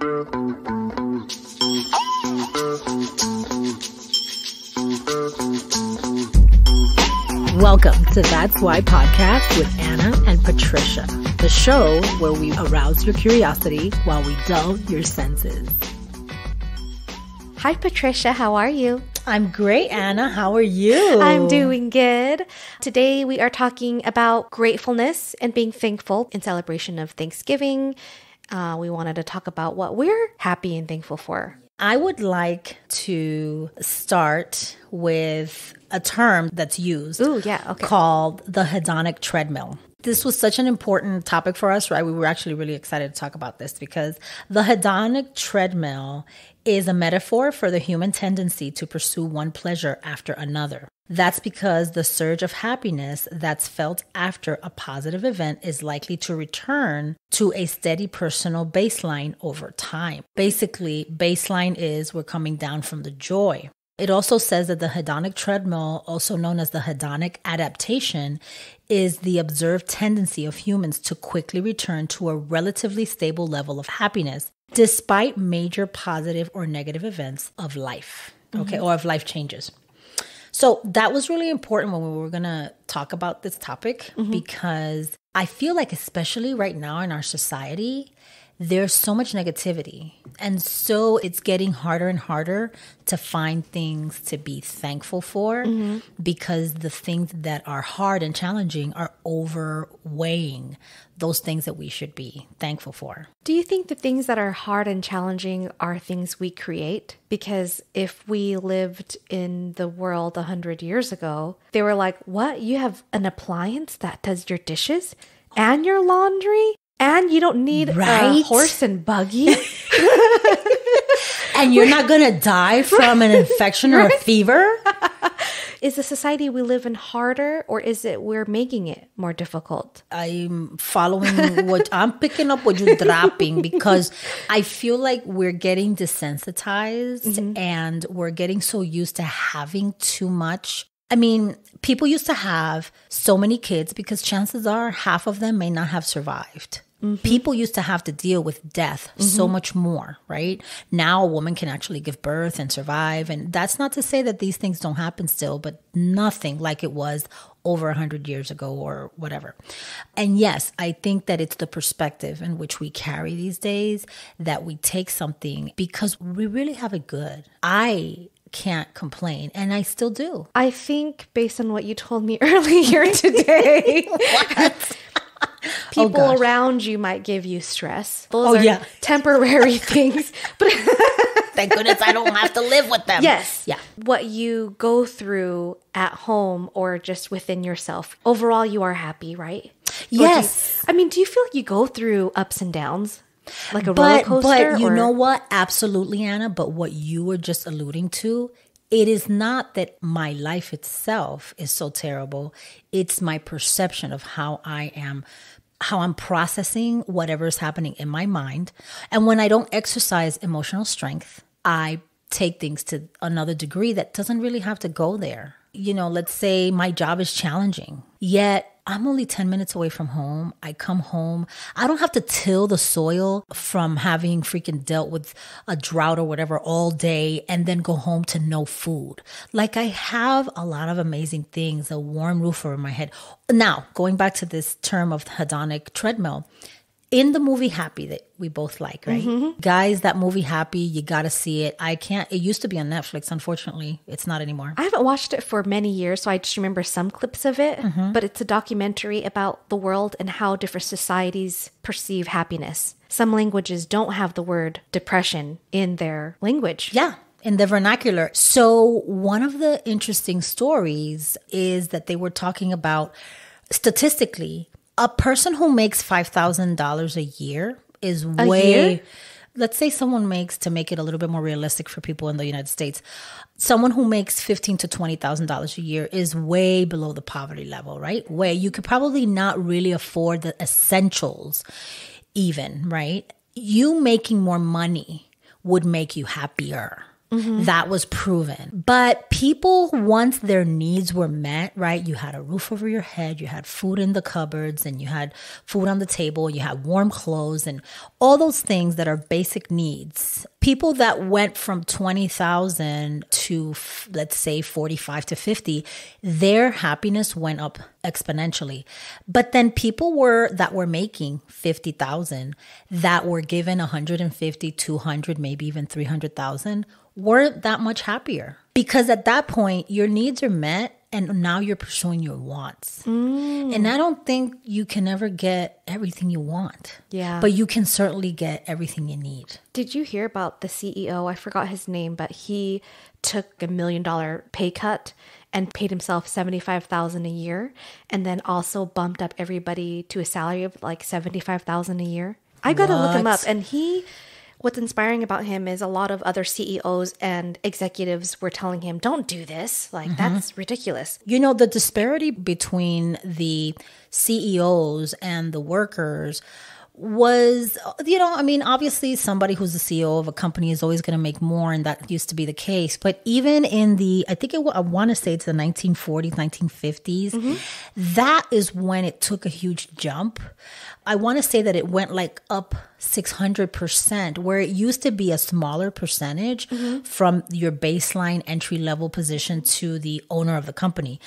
Welcome to That's Why Podcast with Anna and Patricia, the show where we arouse your curiosity while we dull your senses. Hi, Patricia. How are you? I'm great, Anna. How are you? I'm doing good. Today we are talking about gratefulness and being thankful in celebration of Thanksgiving. We wanted to talk about what we're happy and thankful for. I would like to start with a term that's used called the Hedonic Treadmill. This was such an important topic for us, right? We were actually really excited to talk about this because the Hedonic Treadmill is a metaphor for the human tendency to pursue one pleasure after another. That's because the surge of happiness that's felt after a positive event is likely to return to a steady personal baseline over time. Basically, baseline is we're coming down from the joy. It also says that the hedonic treadmill, also known as the hedonic adaptation, is the observed tendency of humans to quickly return to a relatively stable level of happiness, despite major positive or negative events of life, or of life changes. So that was really important when we were going to talk about this topic, because I feel like, especially right now in our society, there's so much negativity. And so it's getting harder and harder to find things to be thankful for because the things that are hard and challenging are overweighing those things that we should be thankful for. Do you think the things that are hard and challenging are things we create? Because if we lived in the world 100 years ago, they were like, what? You have an appliance that does your dishes and your laundry? And you don't need a horse and buggy. And you're not going to die from an infection or a fever? Is the society we live in harder, or is it we're making it more difficult? I'm I'm picking up what you're dropping, because I feel like we're getting desensitized and we're getting so used to having too much. I mean, people used to have so many kids because chances are half of them may not have survived. People used to have to deal with death so much more, right? Now a woman can actually give birth and survive. And that's not to say that these things don't happen still, but nothing like it was over 100 years ago or whatever. And yes, I think that it's the perspective in which we carry these days that we take something because we really have it good. I can't complain, and I still do. I think based on what you told me earlier today, people around you might give you stress. Those are temporary things. But thank goodness I don't have to live with them. Yes. Yeah. What you go through at home or just within yourself, overall you are happy, right? Yes. Do you feel like you go through ups and downs? Like a roller coaster? But you know what? Absolutely, Anna. But what you were just alluding to, it is not that my life itself is so terrible. It's my perception of how I'm processing whatever is happening in my mind. And when I don't exercise emotional strength, I take things to another degree that doesn't really have to go there. You know, let's say my job is challenging, yet I'm only 10 minutes away from home. I come home. I don't have to till the soil from having freaking dealt with a drought or whatever all day and then go home to no food. Like, I have a lot of amazing things, a warm roof over my head. Now, going back to this term of hedonic treadmill, in the movie Happy that we both like, right? Guys, that movie Happy, you got to see it. It used to be on Netflix. Unfortunately, it's not anymore. I haven't watched it for many years, so I just remember some clips of it. But it's a documentary about the world and how different societies perceive happiness. Some languages don't have the word depression in their language. Yeah. In the vernacular. So one of the interesting stories is that they were talking about, statistically, a person who makes $5,000 a year is let's say someone makes, to make it a little bit more realistic for people in the United States, someone who makes $15,000 to $20,000 a year is way below the poverty level, right? Where you could probably not really afford the essentials even, right? You making more money would make you happier. That was proven. But people, once their needs were met, right? You had a roof over your head, you had food in the cupboards, and you had food on the table, you had warm clothes, and all those things that are basic needs. People that went from 20,000 to, let's say, 45 to 50, their happiness went up exponentially. But then people that were making 50,000, that were given 150, 200, maybe even 300,000, weren't that much happier, because at that point your needs are met and now you're pursuing your wants. And I don't think you can ever get everything you want. Yeah. But you can certainly get everything you need. Did you hear about the CEO? I forgot his name, but he took $1 million pay cut and paid himself $75,000 a year, and then also bumped up everybody to a salary of like $75,000 a year. I got to look him up, and what's inspiring about him is a lot of other CEOs and executives were telling him, don't do this. Like, that's ridiculous. You know, the disparity between the CEOs and the workers was, obviously somebody who's the CEO of a company is always going to make more, and that used to be the case. But even in I want to say it's the 1940s, 1950s, that is when it took a huge jump. I want to say that it went like up 600%, where it used to be a smaller percentage from your baseline entry level position to the owner of the company.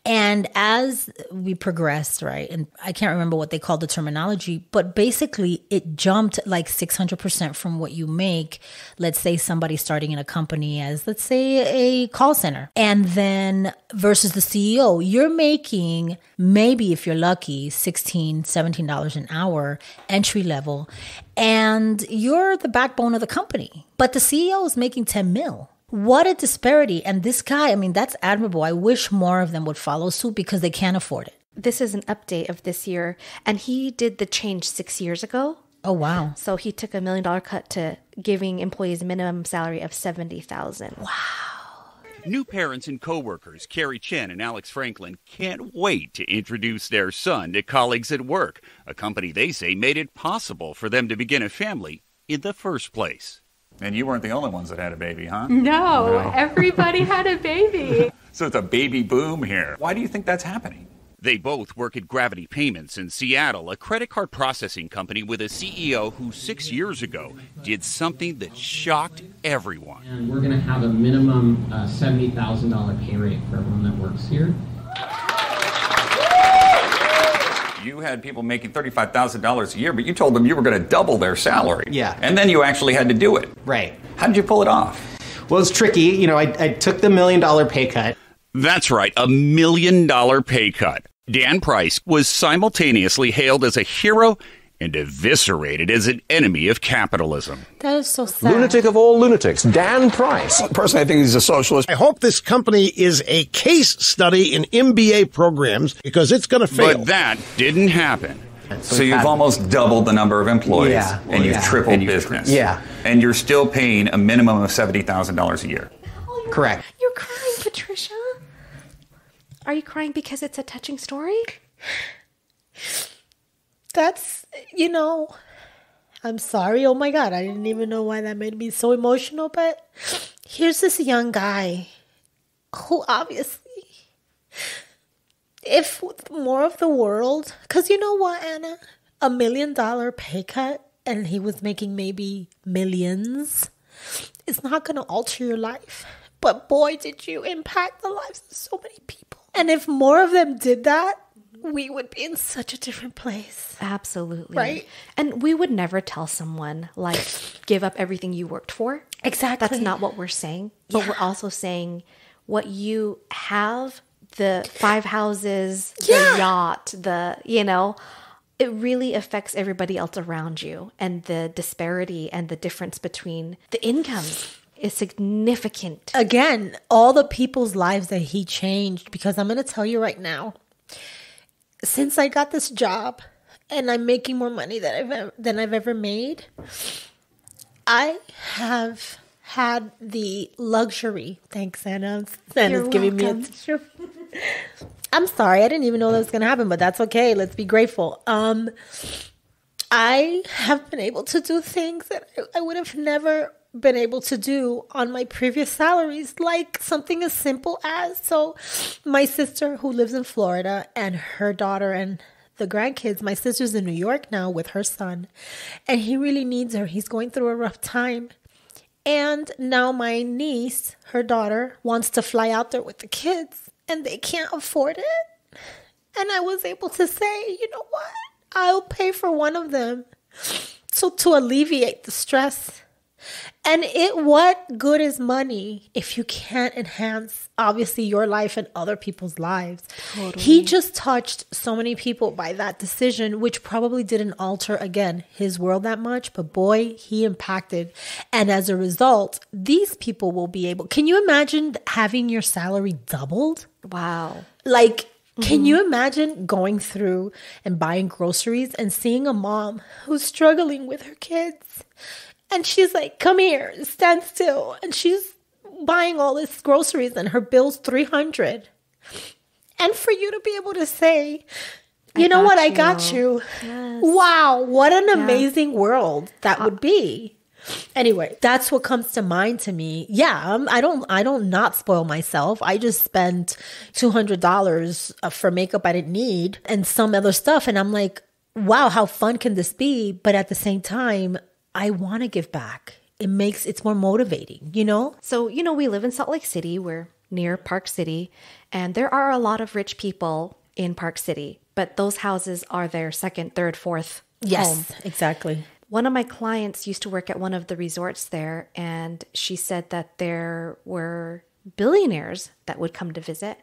And as we progressed, right, and I can't remember what they called the terminology, but basically it jumped like 600% from what you make. Let's say somebody starting in a company as, let's say, a call center, and then versus the CEO, you're making maybe, if you're lucky, $16, $17 an hour entry level, and you're the backbone of the company. But the CEO is making 10 mil. What a disparity. And this guy, that's admirable. I wish more of them would follow suit because they can't afford it. This is an update of this year, and he did the change 6 years ago. Oh, wow. So he took $1 million cut to giving employees a minimum salary of $70,000. Wow. New parents and coworkers, Carrie Chen and Alex Franklin, can't wait to introduce their son to colleagues at work, a company they say made it possible for them to begin a family in the first place. And you weren't the only ones that had a baby, huh? No, everybody had a baby. So it's a baby boom here. Why do you think that's happening? They both work at Gravity Payments in Seattle, a credit card processing company with a CEO who 6 years ago did something that shocked everyone. And we're going to have a minimum $70,000 pay rate for everyone that works here. You had people making $35,000 a year, but you told them you were going to double their salary. Yeah. And then you actually had to do it. Right. How did you pull it off? Well, it's tricky. I took the $1 million pay cut. That's right, $1 million pay cut. Dan Price was simultaneously hailed as a hero and eviscerated as an enemy of capitalism. That is so sad. Lunatic of all lunatics, Dan Price. Personally, I think he's a socialist. I hope this company is a case study in MBA programs because it's going to fail. But that didn't happen. So you've almost doubled the number of employees, and you've tripled business. Yeah. And you're still paying a minimum of $70,000 a year. Correct. You're crying, Patricia. Are you crying because it's a touching story? That's, I'm sorry. Oh my God. I didn't even know why that made me so emotional. But here's this young guy who obviously, if more of the world, because you know what, Anna? $1 million pay cut and he was making maybe millions. It's not going to alter your life. But boy, did you impact the lives of so many people. And if more of them did that, we would be in such a different place. Absolutely. Right? And we would never tell someone, like, give up everything you worked for. Exactly. That's not what we're saying. But we're also saying what you have, the 5 houses, the yacht, it really affects everybody else around you. And the disparity and the difference between the incomes is significant. Again, all the people's lives that he changed, because I'm going to tell you right now, since I got this job and I'm making more money than I've ever made, I have had the luxury. Thanks, Anna. Anna's giving me a tissue. I'm sorry. I didn't even know that was going to happen, but that's okay. Let's be grateful. I have been able to do things that I would have never been able to do on my previous salaries, like something as simple as, so my sister who lives in Florida and her daughter and the grandkids, my sister's in New York now with her son, and he really needs her. He's going through a rough time. And now my niece, her daughter, wants to fly out there with the kids, and they can't afford it. And I was able to say, you know what? I'll pay for one of them. So to alleviate the stress. And what good is money if you can't enhance, obviously, your life and other people's lives? Totally. He just touched so many people by that decision, which probably didn't alter, again, his world that much. But boy, he impacted. And as a result, these people will be able... Can you imagine having your salary doubled? Wow. Like... Can you imagine going through and buying groceries and seeing a mom who's struggling with her kids? And she's like, come here, stand still. And she's buying all this groceries and her bill's $300. And for you to be able to say, you know what, I got you. Yes. Wow, what an amazing world that would be. Anyway, that's what comes to mind to me. Yeah, I don't not spoil myself. I just spent $200 for makeup I didn't need and some other stuff. And I'm like, wow, how fun can this be? But at the same time, I want to give back. It's more motivating, you know? So, we live in Salt Lake City. We're near Park City. And there are a lot of rich people in Park City. But those houses are their second, third, fourth home. Yes, exactly. One of my clients used to work at one of the resorts there, and she said that there were billionaires that would come to visit.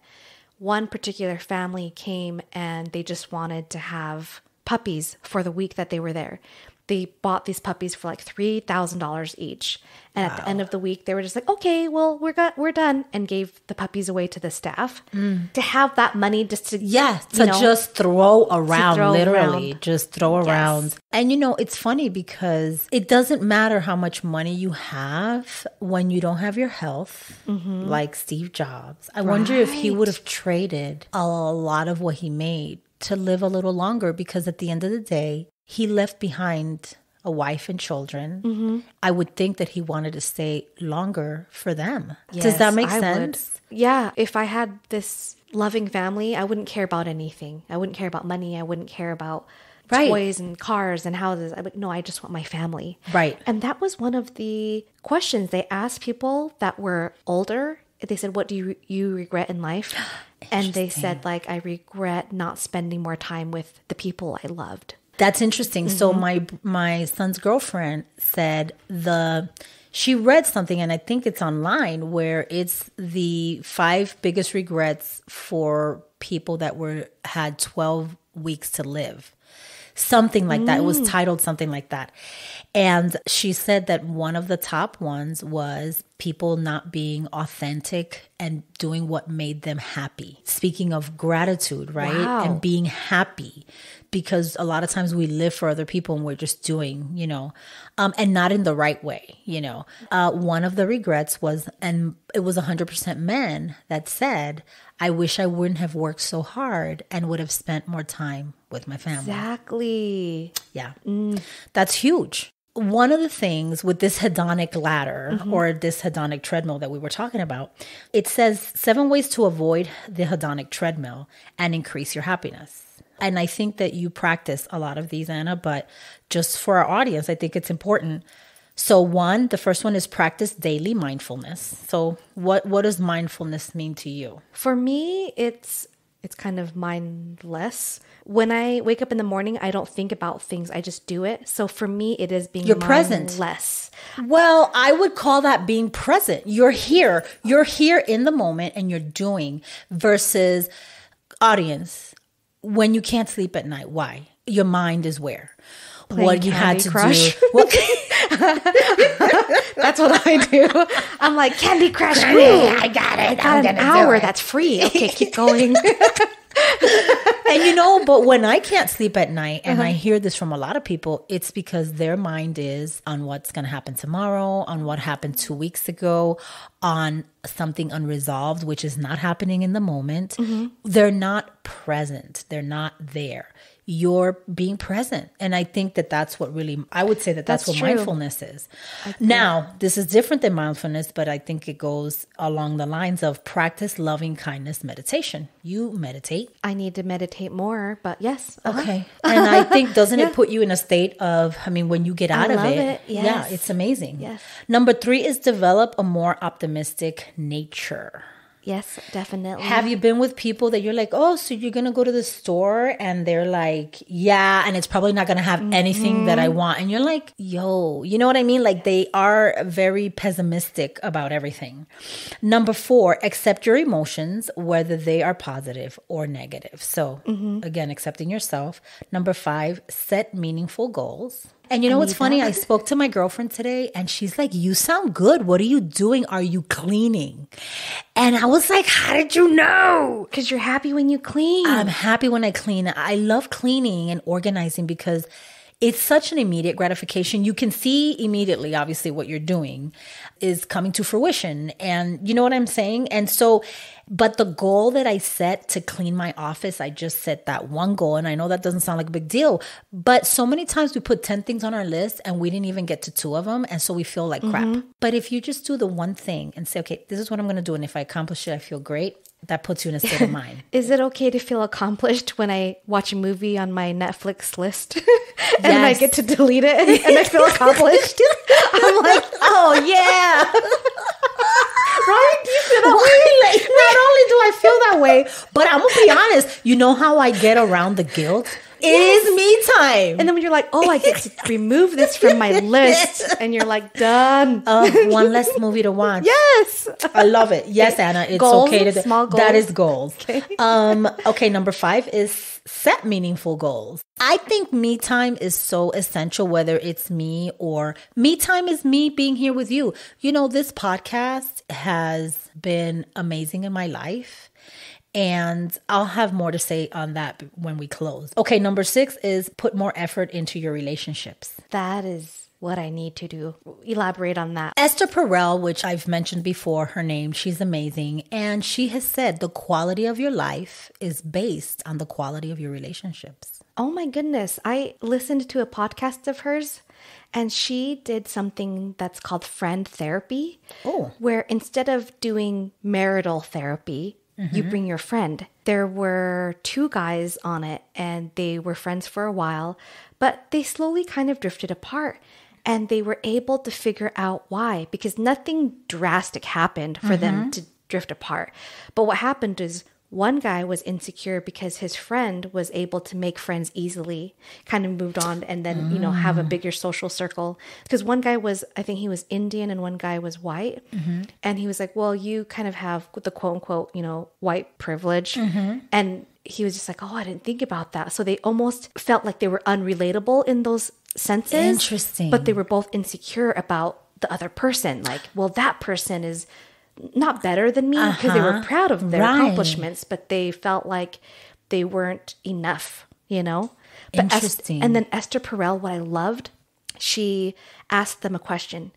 One particular family came and they just wanted to have puppies for the week that they were there. They bought these puppies for like $3,000 each. And at the end of the week, they were just like, okay, well, we're done. And gave the puppies away to the staff. To have that money just to... Yeah, just throw around, literally. Just throw around. And it's funny because it doesn't matter how much money you have when you don't have your health, like Steve Jobs. I wonder if he would have traded a lot of what he made to live a little longer, because at the end of the day, he left behind a wife and children. I would think that he wanted to stay longer for them. Yes, does that make sense? Yeah. If I had this loving family, I wouldn't care about anything. I wouldn't care about money. I wouldn't care about toys and cars and houses. I just want my family. Right. And that was one of the questions they asked people that were older. They said, what do you regret in life? And they said, like, I regret not spending more time with the people I loved. That's interesting. So my son's girlfriend said she read something, and I think it's online, where it's the 5 biggest regrets for people that had 12 weeks to live. Something like that. It was titled something like that. And she said that one of the top ones was people not being authentic and doing what made them happy. Speaking of gratitude, right? Wow. And being happy. Because a lot of times we live for other people and we're just doing, and not in the right way, One of the regrets was, and it was 100% men that said, I wish I wouldn't have worked so hard and would have spent more time with my family. Exactly. Yeah. That's huge. One of the things with this hedonic ladder or this hedonic treadmill that we were talking about, it says 7 ways to avoid the hedonic treadmill and increase your happiness. And I think that you practice a lot of these, Anna, but just for our audience, I think it's important. So the first one is practice daily mindfulness. So what does mindfulness mean to you? For me, it's kind of mindless. When I wake up in the morning, I don't think about things. I just do it. So for me, it is being mindless. Present. Well, I would call that being present. You're here. You're here in the moment and you're doing, versus audience. When you can't sleep at night, why? Your mind is where? Playing what you Candy had to Crush. do. That's what I do. I'm like, Candy Crush. I got it. I got an hour that's free. Okay, keep going. And but when I can't sleep at night, and I hear this from a lot of people, it's because their mind is on what's going to happen tomorrow, on what happened 2 weeks ago, on something unresolved, which is not happening in the moment. They're not present. They're not there. you're being present. And I think that that's what really, I would say that that's what true. Mindfulness is. Now, this is different than mindfulness, but I think it goes along the lines of practice loving kindness meditation. You meditate. I need to meditate more, but yes. Okay. And I think, doesn't it put you in a state of, I mean, when you get out of it, yes. yeah, it's amazing. Yes. Number 3 is develop a more optimistic nature. Yes, definitely. Have you been with people that you're like, oh, so you're going to go to the store and they're like, yeah, and it's probably not going to have anything that I want. And you're like, yo, you know what I mean? Like they are very pessimistic about everything. Number 4, accept your emotions, whether they are positive or negative. So again, accepting yourself. Number 5, set meaningful goals. And you know what's funny? I spoke to my girlfriend today and she's like, you sound good. What are you doing? Are you cleaning? And I was like, how did you know? Because you're happy when you clean. I'm happy when I clean. I love cleaning and organizing because it's such an immediate gratification. You can see immediately, obviously, what you're doing is coming to fruition. And you know what I'm saying? And so, but the goal that I set to clean my office, I just set that one goal. And I know that doesn't sound like a big deal, but so many times we put 10 things on our list and we didn't even get to 2 of them. And so we feel like crap. But if you just do the one thing and say, okay, this is what I'm going to do. And if I accomplish it, I feel great. That puts you in a state of mind. Is it okay to feel accomplished when I watch a movie on my Netflix list and I get to delete it and I feel accomplished? I'm like, oh yeah. Right? Do you feel that way? Like, not only do I feel that way, but I'm going to be honest. You know how I get around the guilt? It is me time. And then when you're like, oh, I get to remove this from my list. And you're like, done. One less movie to watch. Yes. I love it. Yes, Anna. It's goals, okay to small goals. That is goals. Okay. Okay, number 5 is set meaningful goals. I think me time is so essential, whether it's me or me time is me being here with you. You know, this podcast has been amazing in my life. And I'll have more to say on that when we close. Okay, number 6 is put more effort into your relationships. That is what I need to do. Elaborate on that. Esther Perel, which I've mentioned before, her name, she's amazing. And she has said the quality of your life is based on the quality of your relationships. Oh my goodness. I listened to a podcast of hers and she did something that's called friend therapy. Oh. Where instead of doing marital therapy, you bring your friend. There were 2 guys on it and they were friends for a while, but they slowly kind of drifted apart and they were able to figure out why, because nothing drastic happened for them to drift apart. But what happened is one guy was insecure because his friend was able to make friends easily, kind of moved on and then, you know, have a bigger social circle. Because one guy was, I think he was Indian and one guy was white. And he was like, well, you kind of have the quote unquote, you know, white privilege. And he was just like, oh, I didn't think about that. So they almost felt like they were unrelatable in those senses. Interesting. But they were both insecure about the other person. Like, well, that person is not better than me because they were proud of their accomplishments, but they felt like they weren't enough, you know? But Interesting. And then Esther Perel, what I loved, she asked them a question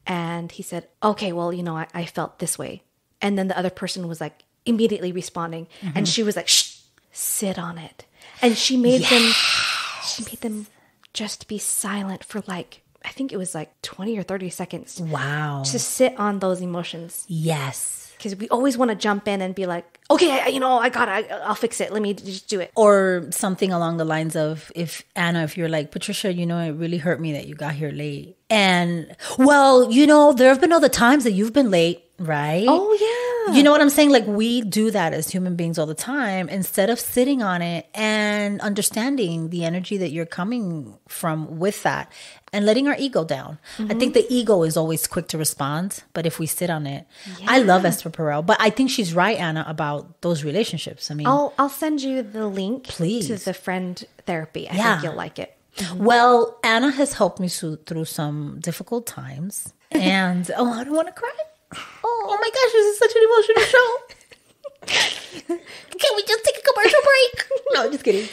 and he said, okay, well, you know, I felt this way. And then the other person was like immediately responding and she was like, shh, sit on it. And she made them just be silent for like, I think it was like 20 or 30 seconds. Wow. To sit on those emotions. Yes. Because we always want to jump in and be like, okay, you know, I got it. I'll fix it. Let me just do it. Or something along the lines of, if you're like, Patricia, you know, it really hurt me that you got here late. And, well, you know, there have been other times that you've been late, right? Oh, yeah. You know what I'm saying? Like, we do that as human beings all the time instead of sitting on it and understanding the energy that you're coming from with that and letting our ego down. I think the ego is always quick to respond, but if we sit on it, I love Esther Perel, but I think she's right, Anna, about those relationships. I mean, I'll send you the link please. To the friend therapy. I think you'll like it. Well, Anna has helped me through some difficult times. And, oh, I don't want to cry. Oh my gosh, this is such an emotional show. Can we just take a commercial break? No, just kidding.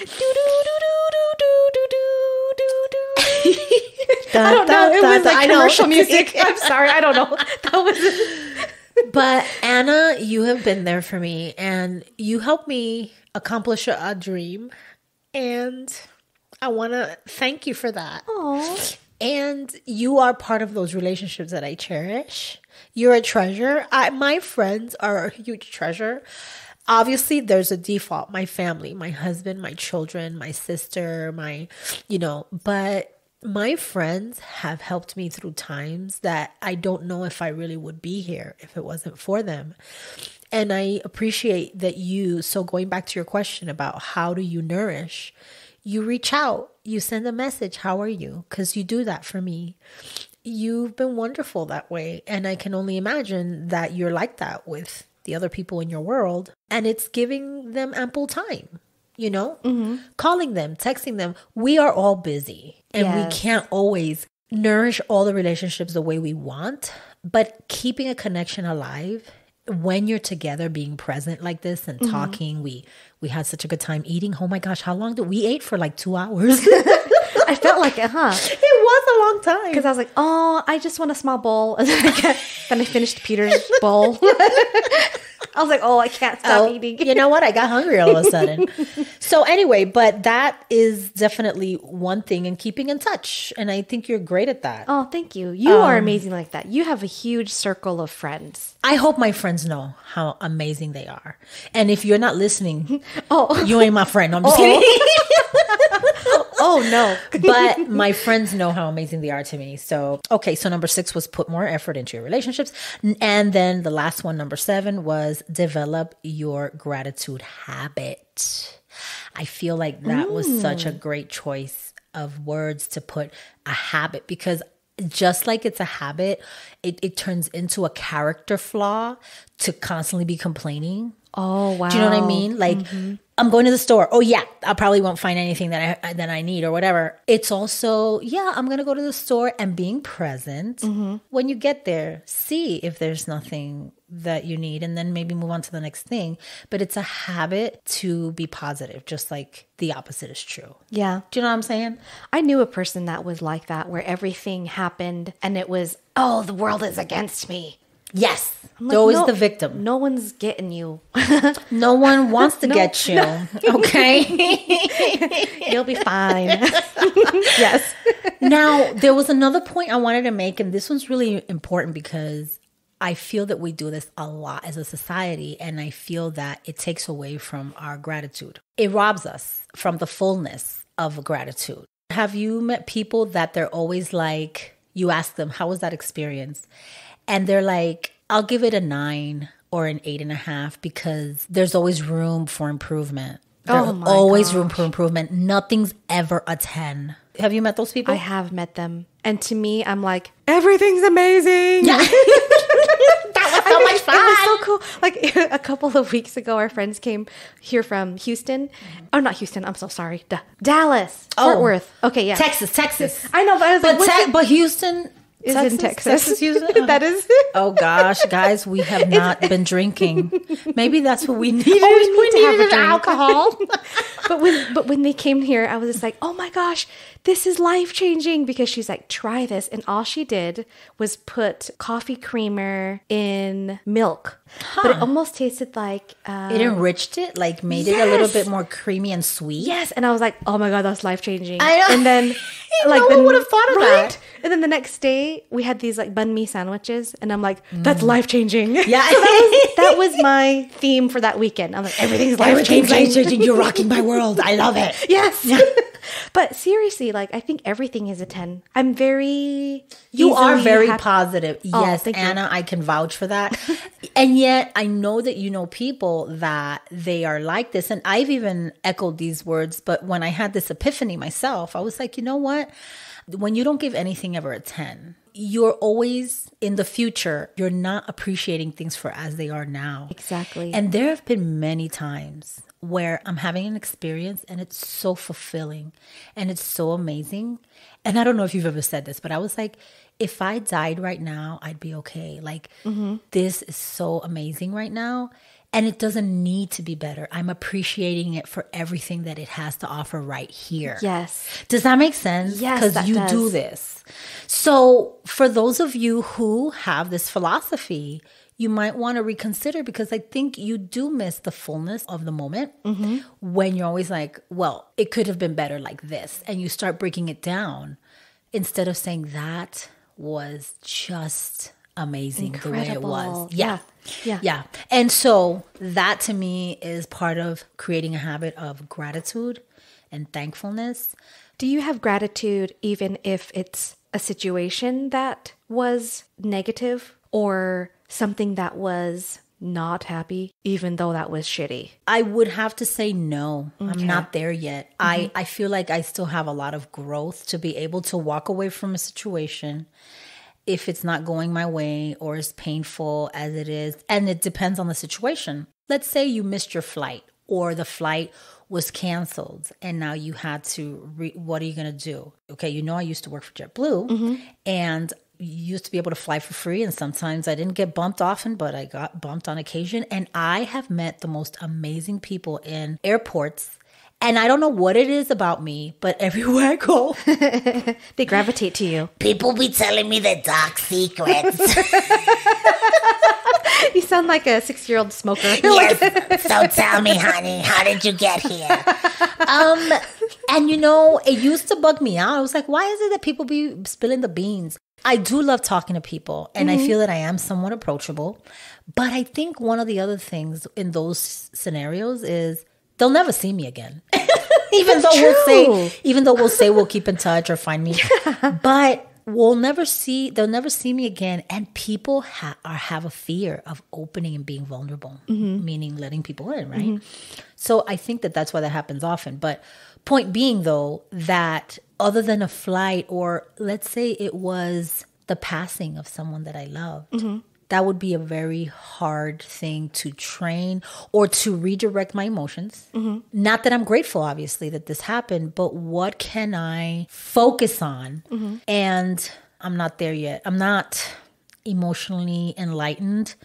I don't know. It was like commercial music. I'm sorry. I don't know. That was. But Anna, you have been there for me and you helped me accomplish a dream. And I want to thank you for that. Oh. And you are part of those relationships that I cherish. You're a treasure. My friends are a huge treasure. Obviously, there's a default. My family, my husband, my children, my sister, but my friends have helped me through times that I don't know if I really would be here if it wasn't for them. And I appreciate that so going back to your question about how do you nourish, you reach out, you send a message, how are you? Because you do that for me. You've been wonderful that way. And I can only imagine that you're like that with the other people in your world. And it's giving them ample time, calling them, texting them. We are all busy and we can't always nourish all the relationships the way we want, but keeping a connection alive when you're together, being present like this and talking, we had such a good time eating. Oh my gosh, how long did we ate for like 2 hours? I felt like it, huh? It was a long time. Because I was like, oh, I just want a small bowl. And then I finished Peter's bowl. I was like, oh, I can't stop eating. You know what? I got hungry all of a sudden. So anyway, but that is definitely one thing in keeping in touch. And I think you're great at that. Oh, thank you. You are amazing like that. You have a huge circle of friends. I hope my friends know how amazing they are. And if you're not listening, you ain't my friend. I'm just kidding. Oh, no. But my friends know how amazing they are to me. So, okay. So number 6 was put more effort into your relationships. And then the last one, number 7, was develop your gratitude habit. I feel like that was such a great choice of words to put, a habit, because just like it's a habit, it turns into a character flaw to constantly be complaining. Oh, wow. Do you know what I mean? Like, I'm going to the store. Oh, yeah, I probably won't find anything that I need or whatever. It's also, I'm going to go to the store and being present. When you get there, see if there's nothing that you need and then maybe move on to the next thing. But it's a habit to be positive, just like the opposite is true. Yeah. Do you know what I'm saying? I knew a person that was like that, where everything happened and it was, oh, the world is against me. Yes. They're always the victim. No one's getting you. No one wants to get you. Okay. You'll be fine. Yes. Now, there was another point I wanted to make, and this one's really important because I feel that we do this a lot as a society, and I feel that it takes away from our gratitude. It robs us from the fullness of gratitude. Have you met people that they're always like, you ask them, how was that experience? And they're like, I'll give it a 9 or an 8.5 because there's always room for improvement. There's always room for improvement. Nothing's ever a 10. Have you met those people? I have met them. And to me, I'm like, everything's amazing. Yeah. That was so much fun. It was so cool. Like a couple of weeks ago, our friends came here from Houston. Oh, not Houston. I'm so sorry. Dallas. Fort Worth. Okay, yeah. Texas. I know, but I was like, but Houston is in Texas. Houston? That is. Oh gosh, guys, we have not been drinking. Maybe that's what we needed. We needed alcohol. But when they came here, I was just like, oh my gosh, this is life-changing, because she's like, try this. And all she did was put coffee creamer in milk. But it almost tasted like... it enriched it, like made it a little bit more creamy and sweet. Yes. And I was like, oh my God, that's life-changing. I know. And then... like, no one would have thought of that. And then the next day, we had these like banh mi sandwiches. And I'm like, that's life-changing. Yeah. So that was my theme for that weekend. I'm like, everything's life-changing. You're rocking my world. I love it. Yes. Yeah. But seriously, like, I think everything is a 10. I'm very... You are very positive. Yes, thank Anna, you. I can vouch for that. And yet, I know that you know people that they are like this. And I've even echoed these words. But when I had this epiphany myself, I was like, you know what? When you don't give anything ever a 10, you're always in the future, you're not appreciating things for as they are now. Exactly. And there have been many times where I'm having an experience and it's so fulfilling and it's so amazing. And I don't know if you've ever said this, but I was like, if I died right now, I'd be okay. Like, this is so amazing right now. And it doesn't need to be better. I'm appreciating it for everything that it has to offer right here. Yes. Does that make sense? Yes, because you do this. So for those of you who have this philosophy, you might want to reconsider, because I think you do miss the fullness of the moment when you're always like, well, it could have been better like this. And you start breaking it down instead of saying that was just amazing. Incredible. The way it was. Yeah. And so that to me is part of creating a habit of gratitude and thankfulness. Do you have gratitude even if it's a situation that was negative or something that was not happy, even though that was shitty? I would have to say no. Okay. I'm not there yet. I feel like I still have a lot of growth to be able to walk away from a situation if it's not going my way or as painful as it is. And it depends on the situation. Let's say you missed your flight or the flight was canceled and now you had to, what are you going to do? Okay, I used to work for JetBlue and you used to be able to fly for free, and sometimes I didn't get bumped often, but I got bumped on occasion. And I have met the most amazing people in airports. And I don't know what it is about me, but everywhere I go, they gravitate to you. People be telling me their dark secrets. You sound like a 6-year-old smoker. Yes. So tell me, honey, how did you get here? And it used to bug me out. I was like, why is it that people be spilling the beans? I do love talking to people, and I feel that I am somewhat approachable. But I think one of the other things in those scenarios is they'll never see me again. even though we'll say we'll keep in touch or find me. But they'll never see me again. And people have a fear of opening and being vulnerable, meaning letting people in, right? So I think that's why that happens often. But point being, though, that other than a flight, or let's say it was the passing of someone that I loved, that would be a very hard thing to train or to redirect my emotions. Not that I'm grateful, obviously, that this happened, but what can I focus on? And I'm not there yet. I'm not emotionally enlightened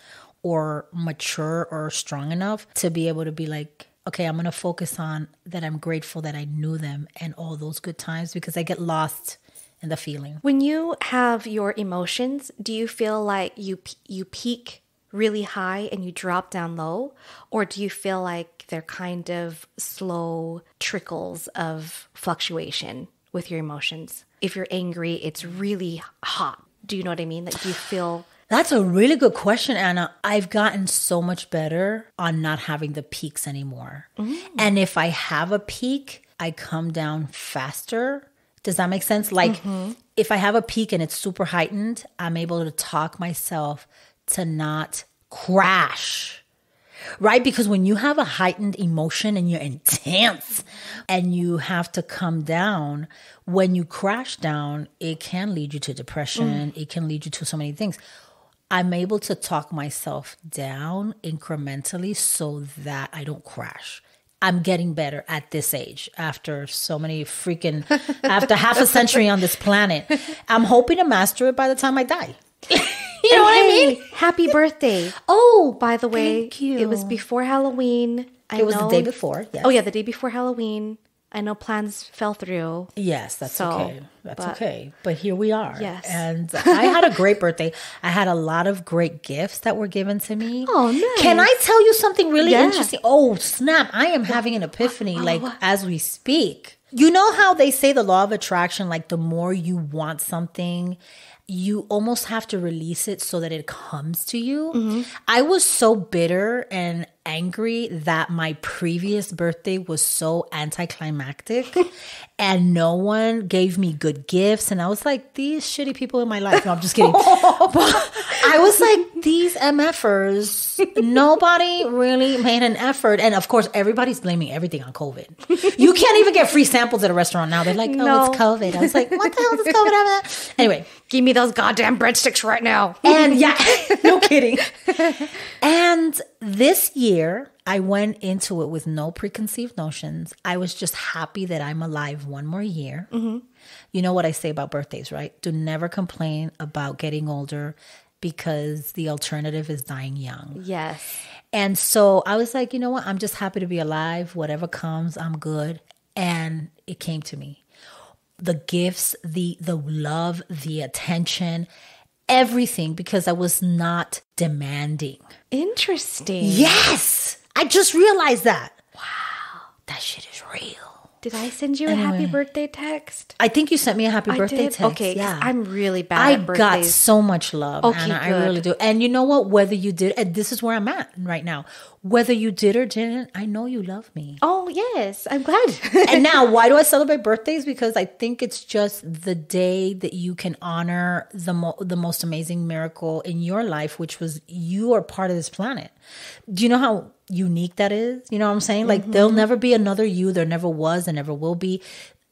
or mature or strong enough to be able to be like, okay, I'm going to focus on that I'm grateful that I knew them and all those good times, because I get lost in the feeling. When you have your emotions, do you feel like you peak really high and you drop down low? Or do you feel like they're kind of slow trickles of fluctuation with your emotions? If you're angry, it's really hot. Do you know what I mean? Like, do you feel... That's a really good question, Anna. I've gotten so much better on not having the peaks anymore. And if I have a peak, I come down faster. Does that make sense? Like, if I have a peak and it's super heightened, I'm able to talk myself to not crash, right? Because when you have a heightened emotion and you're intense and you have to come down, when you crash down, it can lead you to depression. It can lead you to so many things. I'm able to talk myself down incrementally so that I don't crash. I'm getting better at this age after so many after half a century on this planet. I'm hoping to master it by the time I die. You know what I mean? Happy birthday. Oh, by the way, thank you. It was before Halloween. It was the day before. Yes. Oh, yeah, the day before Halloween. I know plans fell through. Yes, that's okay. That's okay. But here we are. Yes. And I had a great birthday. I had a lot of great gifts that were given to me. Oh, nice. Can I tell you something really interesting? Oh, snap. I am having an epiphany as we speak. You know how they say the law of attraction, like the more you want something, you almost have to release it so that it comes to you. I was so bitter and angry that my previous birthday was so anticlimactic and no one gave me good gifts. And I was like, these shitty people in my life. No, I'm just kidding. But I was like, these MFers, nobody really made an effort. And of course, everybody's blaming everything on COVID. You can't even get free samples at a restaurant now. They're like, it's COVID. I was like, what the hell does COVID have? Anyway. Give me those goddamn breadsticks right now. And yeah, no kidding. And this year, I went into it with no preconceived notions. I was just happy that I'm alive one more year. You know what I say about birthdays, right? Do never complain about getting older because the alternative is dying young. Yes. And so I was like, you know what? I'm just happy to be alive. Whatever comes, I'm good. And it came to me. The gifts, the love, the attention. everything because I was not demanding. Interesting. Yes. I just realized that. Wow. That shit is real. Did I send you a happy birthday text? I think you sent me a happy birthday text. Okay, yeah. I'm really bad at birthdays. I got so much love, okay, Anna. good. I really do. And you know what? Whether you did, and this is where I'm at right now. Whether you did or didn't, I know you love me. Oh, yes. I'm glad. And now, why do I celebrate birthdays? Because I think it's just the day that you can honor the most amazing miracle in your life, which was you are part of this planet. Do you know how unique that is? You know what I'm saying? Like, there'll never be another you. There never was and never will be.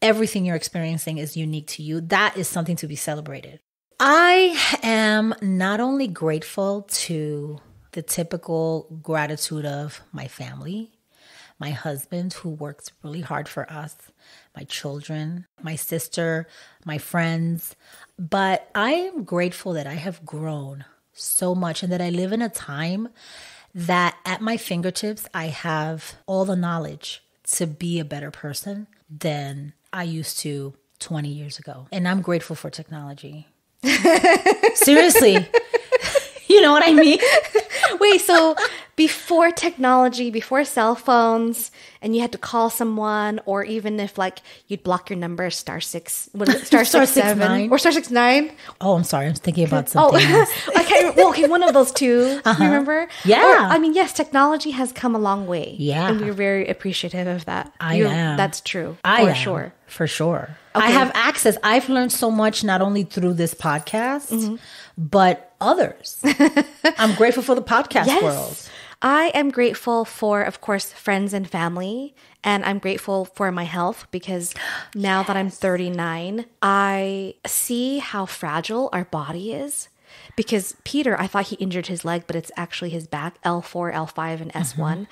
Everything you're experiencing is unique to you. That is something to be celebrated. I am not only grateful to the typical gratitude of my family, my husband who works really hard for us, my children, my sister, my friends, but I am grateful that I have grown so much and that I live in a time that at my fingertips, I have all the knowledge to be a better person than I used to 20 years ago. And I'm grateful for technology. Seriously. You know what I mean? Wait, so before technology, before cell phones, and you had to call someone, or even if like you'd block your number, star 6-7 or star 6-9. Oh, I'm sorry. I'm thinking about something else. Okay, one of those two. Remember? Yeah. Or, I mean, yes, technology has come a long way. Yeah. And we're very appreciative of that. I am. That's true. Sure. For sure. Okay. I have access. I've learned so much, not only through this podcast, but others. I'm grateful for the podcast world. I am grateful for, of course, friends and family. And I'm grateful for my health because now that I'm 39, I see how fragile our body is. Because Peter, I thought he injured his leg, but it's actually his back, L4, L5, and S1.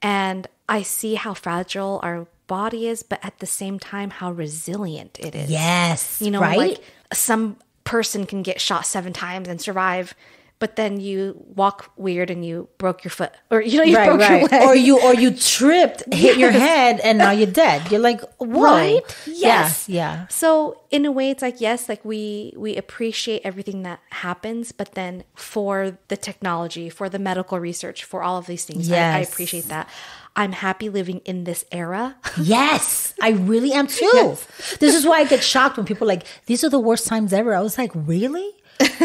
And I see how fragile our body is, but at the same time, how resilient it is. Yes. You know, right? like some person can get shot 7 times and survive, but then you walk weird and you broke your foot, or you broke your leg, or you tripped, hit your head, and now you're dead. You're like, whoa, right? Yes, yeah. So in a way, it's like yes, like we appreciate everything that happens, but then for the technology, for the medical research, for all of these things, I appreciate that. I'm happy living in this era. Yes, I really am too. Yes. This is why I get shocked when people are like, these are the worst times ever. I was like, really?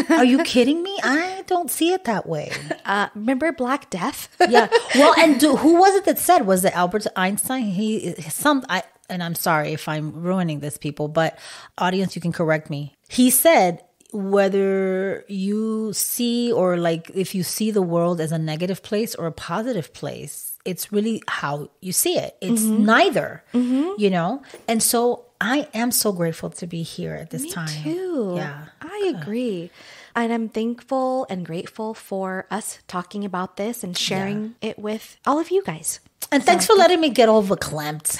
Are you kidding me? I don't see it that way. Remember Black Death? Yeah. Well, and who was it that said? Was it Albert Einstein? And I'm sorry if I'm ruining this, people, but audience, you can correct me. He said, whether you see or like if you see the world as a negative place or a positive place, it's really how you see it. It's neither, you know? And so I am so grateful to be here at this time. Me too. Yeah. I agree. And I'm thankful and grateful for us talking about this and sharing it with all of you guys. And thanks for letting me get all verklempt.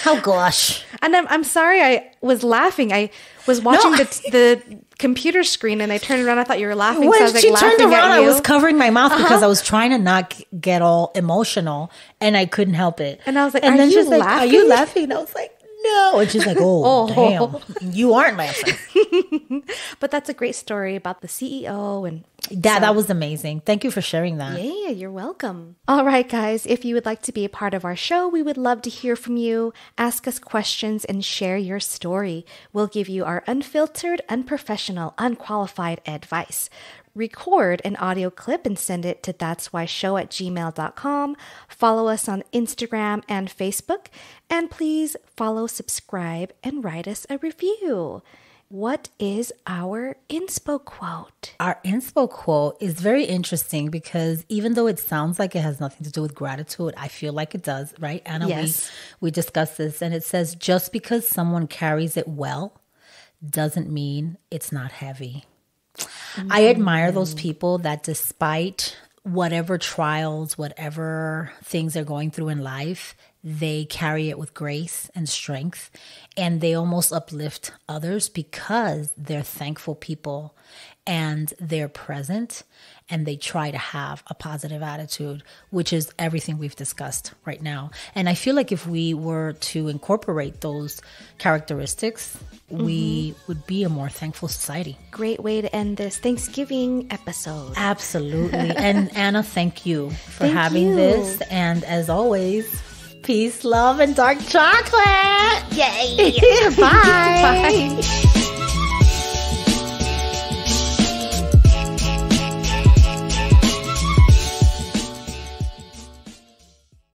Oh, gosh. And I'm sorry I was laughing. I was watching the computer screen and I turned around. I thought you were laughing. When so I was like she laughing turned around, at I you. was covering my mouth because I was trying to not get all emotional and I couldn't help it. And I was like, and are then you she's laughing? like, are you laughing? And I was like, no. And she's like, damn, you aren't laughing. But that's a great story about the CEO and that was amazing. Thank you for sharing that. Yeah, you're welcome. All right, guys, if you would like to be a part of our show, we would love to hear from you. Ask us questions and share your story. We'll give you our unfiltered, unprofessional, unqualified advice. Record an audio clip and send it to that'swhyshow@gmail.com. Follow us on Instagram and Facebook. And please follow, subscribe, and write us a review. What is our inspo quote? Our inspo quote is very interesting because even though it sounds like it has nothing to do with gratitude, I feel like it does, right? Anna, yes. we discussed this and it says, just because someone carries it well doesn't mean it's not heavy. I admire those people that despite whatever trials, whatever things they're going through in life, they carry it with grace and strength, and they almost uplift others because they're thankful people and they're present and they try to have a positive attitude, which is everything we've discussed right now. And I feel like if we were to incorporate those characteristics, we would be a more thankful society. Great way to end this Thanksgiving episode. Absolutely. And Anna, thank you for having this. And as always, peace, love, and dark chocolate. Yay. Bye. Bye.